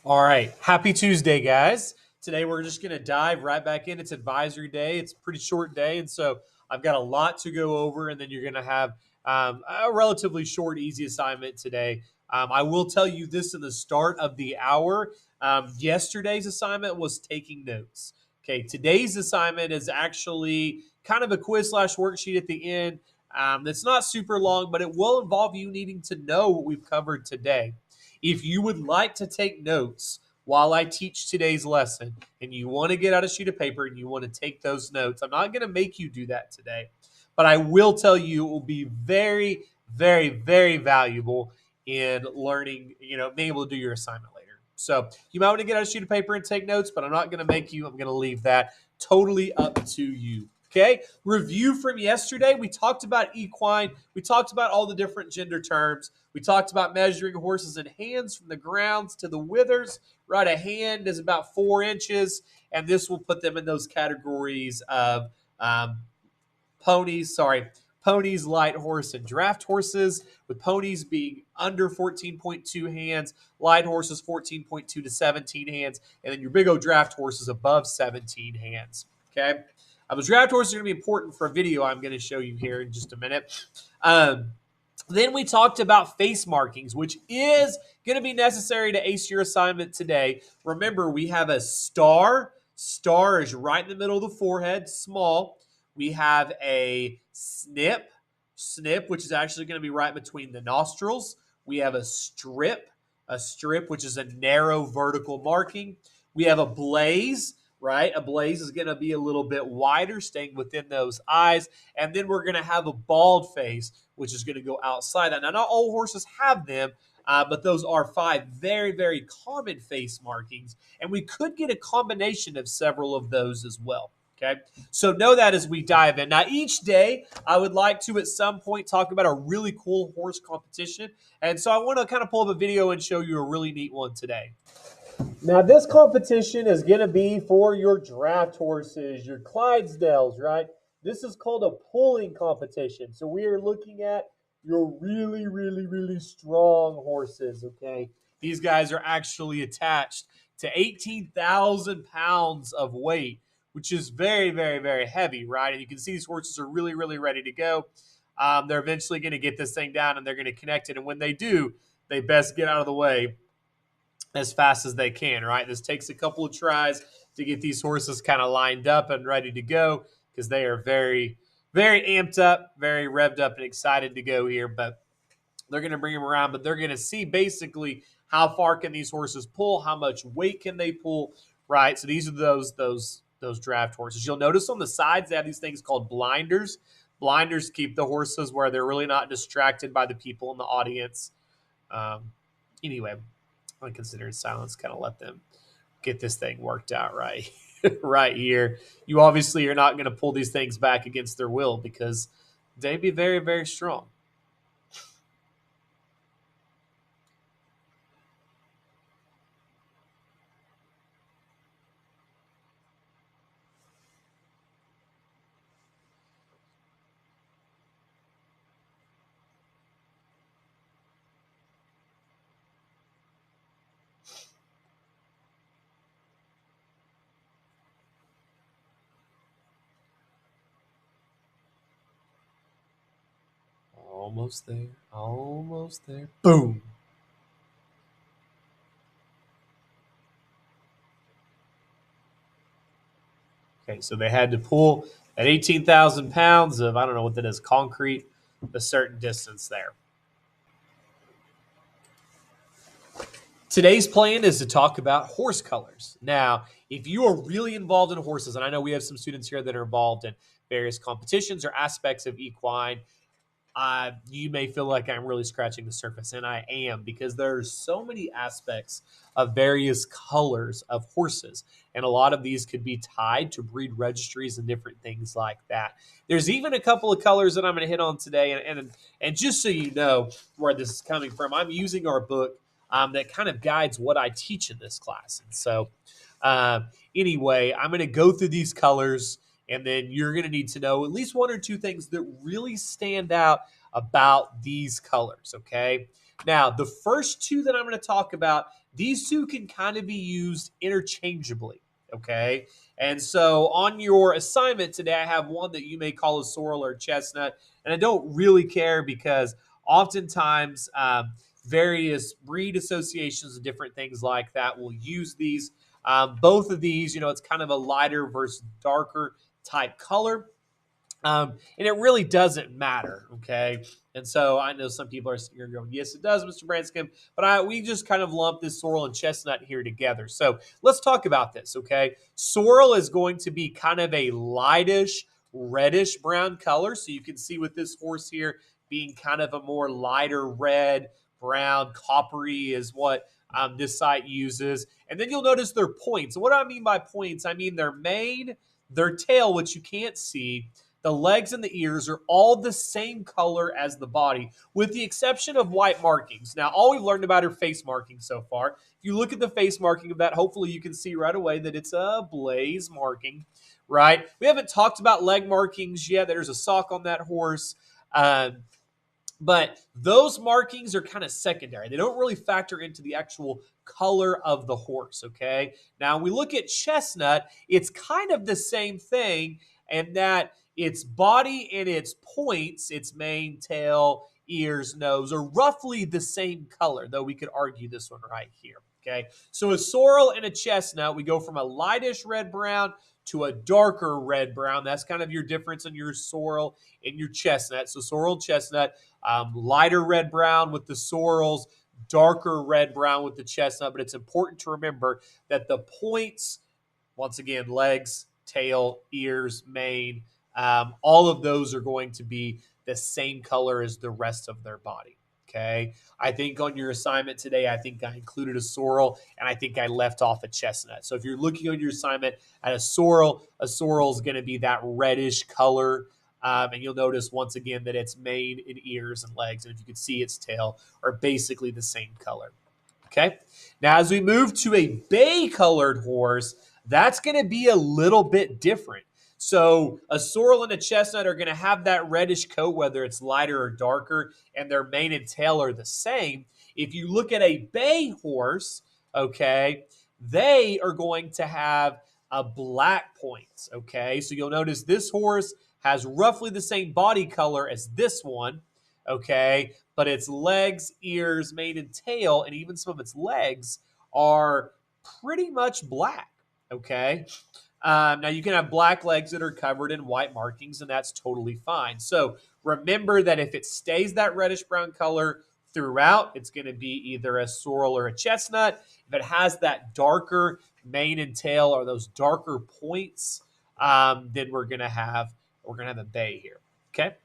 All right. Happy Tuesday, guys. Today we're just going to dive right back in. It's advisory day. It's a pretty short day. And so I've got a lot to go over, and then you're going to have a relatively short, easy assignment today. I will tell you this in the start of the hour. Yesterday's assignment was taking notes. Okay. Today's assignment is actually kind of a quiz slash worksheet at the end. It's not super long, but it will involve you needing to know what we've covered today. If you would like to take notes while I teach today's lesson and you want to get out a sheet of paper and you want to take those notes, I'm not going to make you do that today, but I will tell you it will be very, very, very valuable in learning, being able to do your assignment later. So you might want to get out a sheet of paper and take notes, but I'm not going to make you. I'm going to leave that totally up to you. Okay. Review from yesterday. We talked about equine. We talked about all the different gender terms. We talked about measuring horses in hands from the grounds to the withers. Right, a hand is about 4 inches, and this will put them in those categories of um, ponies, light horse, and draft horses, with ponies being under 14.2 hands, light horses 14.2 to 17 hands, and then your big old draft horses above 17 hands. Okay. The draft horses are going to be important for a video I'm going to show you here in just a minute. Then we talked about face markings, which is going to be necessary to ace your assignment today. Remember, we have a star. Star is right in the middle of the forehead, small. We have a snip, which is actually going to be right between the nostrils. We have a strip, which is a narrow vertical marking. We have a blaze, right? A blaze is going to be a little bit wider, staying within those eyes. And then we're going to have a bald face, which is going to go outside that. Now, not all horses have them, but those are 5 very, very common face markings. And we could get a combination of several of those as well. Okay, so know that as we dive in. Now, each day, I would like to at some point talk about a really cool horse competition. And so I want to kind of pull up a video and show you a really neat one today. Now, this competition is going to be for your draft horses, your Clydesdales, right? This is called a pulling competition. So we are looking at your really, really, really strong horses, okay? These guys are actually attached to 18,000 pounds of weight, which is very, very, very heavy, right? And you can see these horses are really, really ready to go. They're eventually going to get this thing down and they're going to connect it. And when they do, they best get out of the way as fast as they can, right? This takes a couple of tries to get these horses kind of lined up and ready to go because they are very, very amped up, very revved up and excited to go here. But they're going to bring them around, but they're going to see basically how far can these horses pull, how much weight can they pull, right? So these are those draft horses. You'll notice on the sides they have these things called blinders. Blinders keep the horses where they're really not distracted by the people in the audience. Anyway, unconsidered silence, kind of let them get this thing worked out right right here. You obviously are not going to pull these things back against their will because they'd be very, very strong. Almost there. Almost there. Boom. Okay, so they had to pull at 18,000 pounds of, I don't know what that is, concrete, a certain distance there. Today's plan is to talk about horse colors. Now, if you are really involved in horses, and I know we have some students here that are involved in various competitions or aspects of equine, you may feel like I'm really scratching the surface, and I am because there's so many aspects of various colors of horses, and a lot of these could be tied to breed registries and different things like that. There's even a couple of colors that I'm going to hit on today, and just so you know where this is coming from, I'm using our book that kind of guides what I teach in this class, and so uh, anyway, I'm going to go through these colors. And then you're going to need to know at least 1 or 2 things that really stand out about these colors, okay? Now, the first 2 that I'm going to talk about, these two can kind of be used interchangeably. Okay. And so on your assignment today, I have one that you may call a sorrel or a chestnut. And I don't really care because oftentimes various breed associations and different things like that will use these. Both of these, it's kind of a lighter versus darker type color. And it really doesn't matter, okay? And so I know some people are going, yes, it does, Mr. Branscum, but we just kind of lump this sorrel and chestnut here together. So let's talk about this, okay? Sorrel is going to be kind of a lightish, reddish brown color. So you can see with this horse here being kind of a more lighter red, brown, coppery is what this site uses. And then you'll notice their points. What do I mean by points? I mean their mane, their tail, which you can't see, the legs and the ears are all the same color as the body, with the exception of white markings. Now, all we've learned about are face markings so far. If you look at the face marking of that, hopefully you can see right away that it's a blaze marking, right? We haven't talked about leg markings yet. There's a sock on that horse. But those markings are kind of secondary. They don't really factor into the actual color of the horse, okay? Now, when we look at chestnut, it's kind of the same thing, and that its body and its points, its mane, tail, ears, nose, are roughly the same color, though we could argue this one right here, okay? So a sorrel and a chestnut, we go from a lightish red-brown to a darker red-brown. That's kind of your difference in your sorrel and your chestnut. So sorrel and chestnut, lighter red-brown with the sorrels, darker red-brown with the chestnut. But it's important to remember that the points, once again, legs, tail, ears, mane, all of those are going to be the same color as the rest of their body. Okay. I think on your assignment today, I think I included a sorrel and I think I left off a chestnut. So if you're looking on your assignment at a sorrel is going to be that reddish color. And you'll notice once again that its mane and ears and legs, and if you can see its tail, are basically the same color. Okay. Now, as we move to a bay-colored horse, that's going to be a little bit different. So a sorrel and a chestnut are going to have that reddish coat, whether it's lighter or darker, and their mane and tail are the same. If you look at a bay horse, okay, they are going to have a black points, okay? So you'll notice this horse has roughly the same body color as this one, okay? But its legs, ears, mane, and tail, and even some of its legs are pretty much black, okay? Now, you can have black legs that are covered in white markings, and that's totally fine. So remember that if it stays that reddish-brown color throughout, it's going to be either a sorrel or a chestnut. If it has that darker mane and tail or those darker points, then we're going to have a bay here. Okay.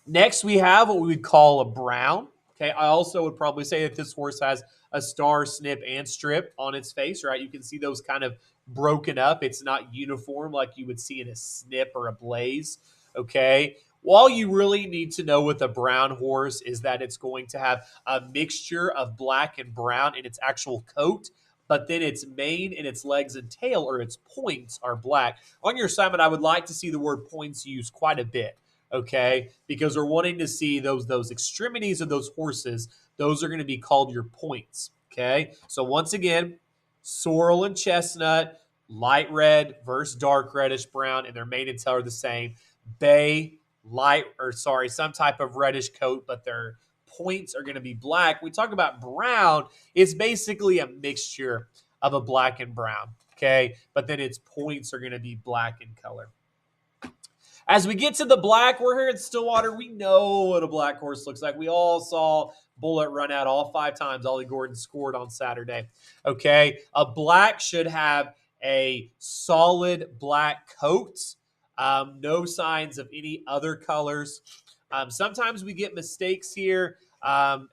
Next, we have what we would call a brown. Okay. I also would probably say that this horse has a star, snip, and strip on its face, right? You can see those kind of broken up. It's not uniform like you would see in a snip or a blaze. Okay. All you really need to know with a brown horse is that it's going to have a mixture of black and brown in its actual coat, but then its mane and its legs and tail, or its points, are black. On your assignment, I would like to see the word points used quite a bit, okay? Because we're wanting to see those extremities of those horses. Those are going to be called your points, okay? So once again, sorrel and chestnut, light red versus dark reddish brown, and their mane and tail are the same. Bay, some type of reddish coat, but their points are going to be black. We talk about brown, it's basically a mixture of a black and brown, okay? But then its points are going to be black in color. As we get to the black, we're here in Stillwater. We know what a black horse looks like. We all saw Bullet run out all 5 times Ollie Gordon scored on Saturday, okay? A black should have a solid black coat, no signs of any other colors. Sometimes we get mistakes here,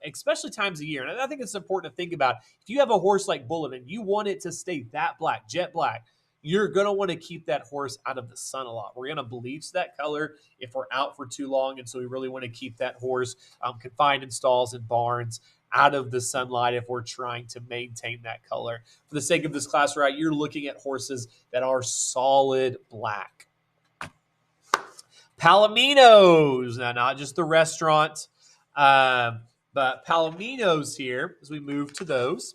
especially times of year. And I think it's important to think about. If you have a horse like Bullet and you want it to stay that black, jet black, you're going to want to keep that horse out of the sun a lot. We're going to bleach that color if we're out for too long. And so we really want to keep that horse confined in stalls and barns, out of the sunlight if we're trying to maintain that color. For the sake of this class, right, you're looking at horses that are solid black. Palominos, now not just the restaurant, But Palominos here, as we move to those,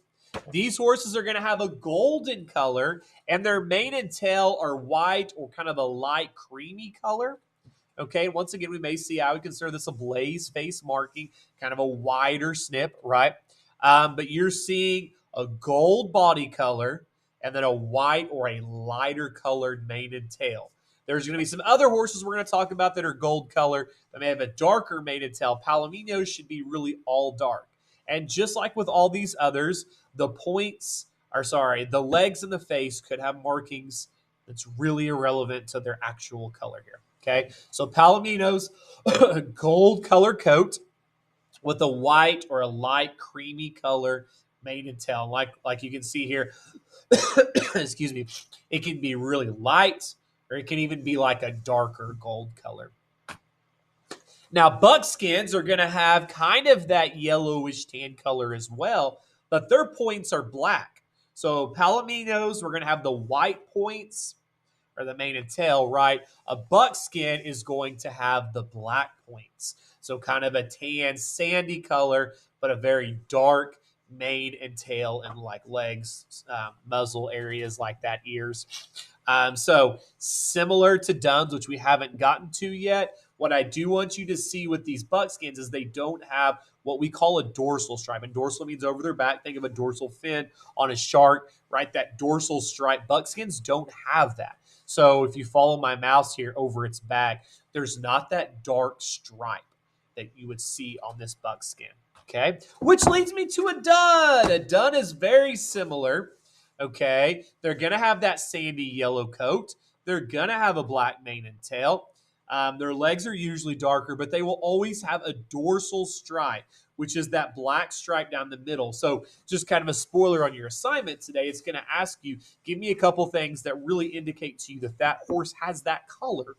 these horses are going to have a golden color, and their mane and tail are white or kind of a light creamy color. Okay, once again, we may see, I would consider this a blaze face marking, kind of a wider snip, right? But you're seeing a gold body color and then a white or a lighter colored mane and tail. There's going to be some other horses we're going to talk about that are gold color that may have a darker mane and tail. Palominos should be really all dark. And just like with all these others, the the legs and the face could have markings that's really irrelevant to their actual color here. Okay, so Palominos, gold color coat with a white or a light creamy color mane and tail. Like you can see here, excuse me, it can be really light or it can even be like a darker gold color. Now, buckskins are going to have kind of that yellowish tan color as well, but their points are black. So Palominos, we're going to have the white points or the mane and tail, right? A buckskin is going to have the black points. So kind of a tan, sandy color, but a very dark mane and tail and like legs, muzzle areas like that, ears. So similar to duns, which we haven't gotten to yet, what I do want you to see with these buckskins is they don't have what we call a dorsal stripe. And dorsal means over their back. Think of a dorsal fin on a shark, right? That dorsal stripe. Buckskins don't have that. So if you follow my mouse here over its back, there's not that dark stripe that you would see on this buckskin. Okay, which leads me to a dun. A dun is very similar. Okay, they're going to have that sandy yellow coat. They're going to have a black mane and tail. Their legs are usually darker, but they will always have a dorsal stripe, which is that black stripe down the middle. So just kind of a spoiler on your assignment today, it's going to ask you, give me a couple things that really indicate to you that that horse has that color.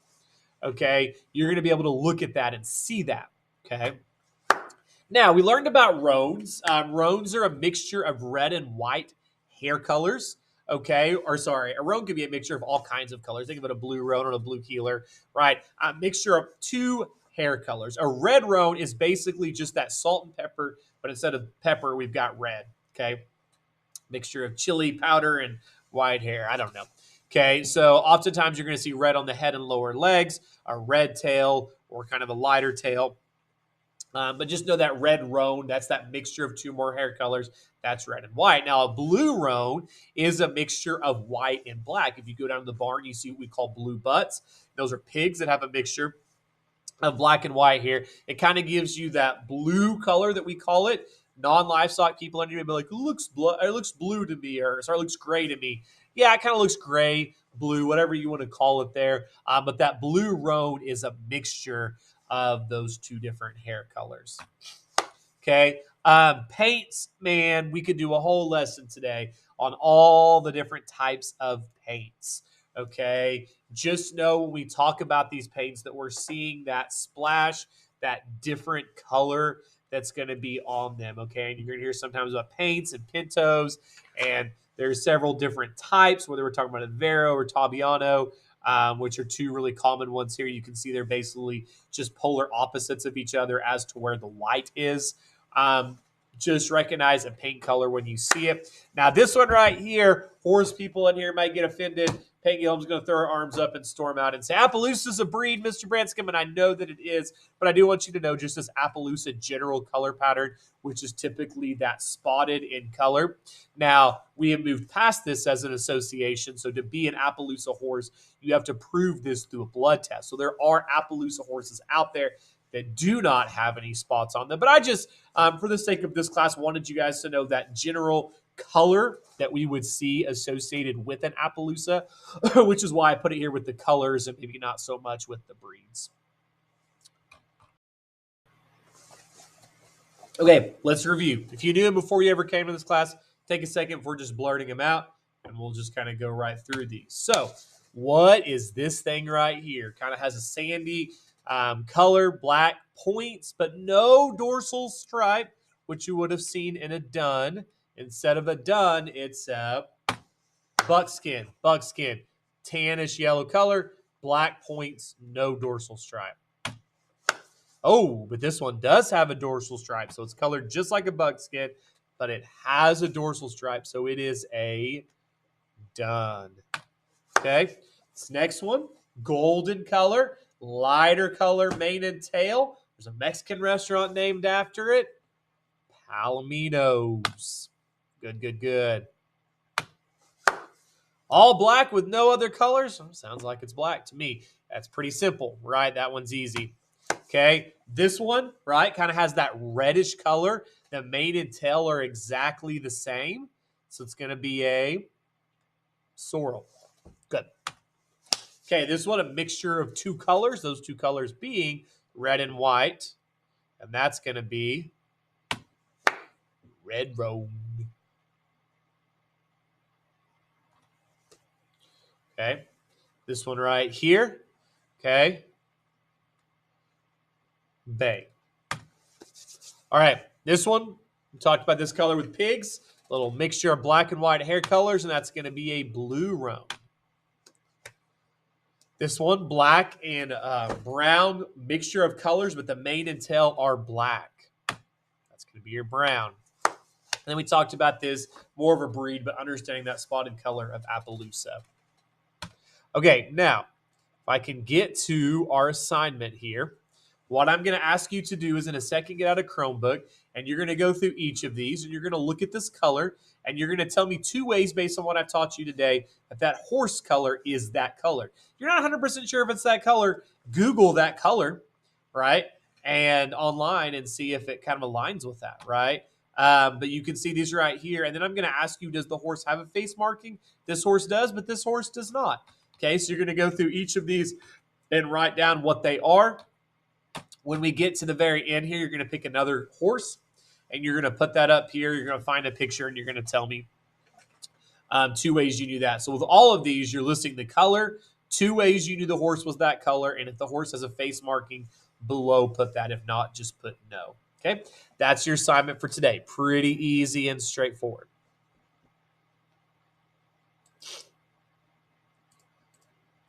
Okay, you're going to be able to look at that and see that. Okay. Now, we learned about roans. Roans are a mixture of red and white hair colors. Okay, or sorry, a roan could be a mixture of all kinds of colors. Think of it, a blue roan or a blue keeler, right? A mixture of two hair colors. A red roan is basically just that salt and pepper, but instead of pepper, we've got red. Okay, mixture of chili powder and white hair. I don't know. Okay, so oftentimes you're going to see red on the head and lower legs, a red tail, or kind of a lighter tail. But just know that red roan, that's that mixture of two more hair colors. That's red and white. Now, a blue roan is a mixture of white and black. If you go down to the barn, you see what we call blue butts. Those are pigs that have a mixture of black and white here. It kind of gives you that blue color that we call it. Non-livestock people under you may be like, it looks blue to me, or sorry, it looks gray to me. Yeah, it kind of looks gray, blue, whatever you want to call it there. But that blue roan is a mixture of those two different hair colors. Okay. Paints, man, we could do a whole lesson today on all the different types of paints. Okay. Just know when we talk about these paints that we're seeing that splash, that different color that's going to be on them. Okay. And you're going to hear sometimes about paints and pintos, and there's several different types, whether we're talking about a Vero or Tabiano, which are two really common ones here. You can see they're basically just polar opposites of each other as to where the light is. Just recognize a paint color when you see it. Now, this one right here, horse people in here might get offended. Peggy Holmes is going to throw her arms up and storm out and say, Appaloosa's a breed, Mr. Branscum, and I know that it is, but I do want you to know just this Appaloosa general color pattern, which is typically that spotted in color. Now, we have moved past this as an association, so to be an Appaloosa horse, you have to prove this through a blood test. So there are Appaloosa horses out there that do not have any spots on them. But I just, for the sake of this class, wanted you guys to know that general color that we would see associated with an Appaloosa, which is why I put it here with the colors and maybe not so much with the breeds. Okay, let's review. If you knew him before you ever came to this class, take a second before just blurting him out, and we'll just kind of go right through these. So, what is this thing right here? Kind of has a sandy color, black points, but no dorsal stripe, which you would have seen in a dun. Instead of a dun, it's a buckskin, tannish yellow color, black points, no dorsal stripe. Oh, but this one does have a dorsal stripe. So it's colored just like a buckskin, but it has a dorsal stripe. So it is a dun. Okay. This next one, golden color, lighter color, mane and tail. There's a Mexican restaurant named after it. Palominos. Good, good, good. All black with no other colors? Sounds like it's black to me. That's pretty simple, right? That one's easy. Okay, this one, right, kind of has that reddish color. The mane and tail are exactly the same. So it's going to be a sorrel. Good. Okay, this one, a mixture of two colors, those two colors being red and white. And that's going to be red roan. Okay, this one right here. Okay, bay. All right, this one, we talked about this color with pigs, a little mixture of black and white hair colors, and that's going to be a blue roan. This one, black and brown mixture of colors, but the mane and tail are black. That's going to be your brown. And then we talked about this, more of a breed, but understanding that spotted color of Appaloosa. Okay, now, if I can get to our assignment here, what I'm going to ask you to do is in a second get out a Chromebook, and you're going to go through each of these, and you're going to look at this color, and you're going to tell me two ways based on what I've taught you today that horse color is that color. If you're not 100% sure if it's that color, Google that color, right, and online and see if it kind of aligns with that, right? But you can see these right here, and then I'm going to ask you, does the horse have a face marking? This horse does, but this horse does not. Okay, so you're going to go through each of these and write down what they are. When we get to the very end here, you're going to pick another horse, and you're going to put that up here. You're going to find a picture, and you're going to tell me two ways you knew that. So with all of these, you're listing the color, two ways you knew the horse was that color, and if the horse has a face marking below, put that. If not, just put no. Okay, that's your assignment for today. Pretty easy and straightforward.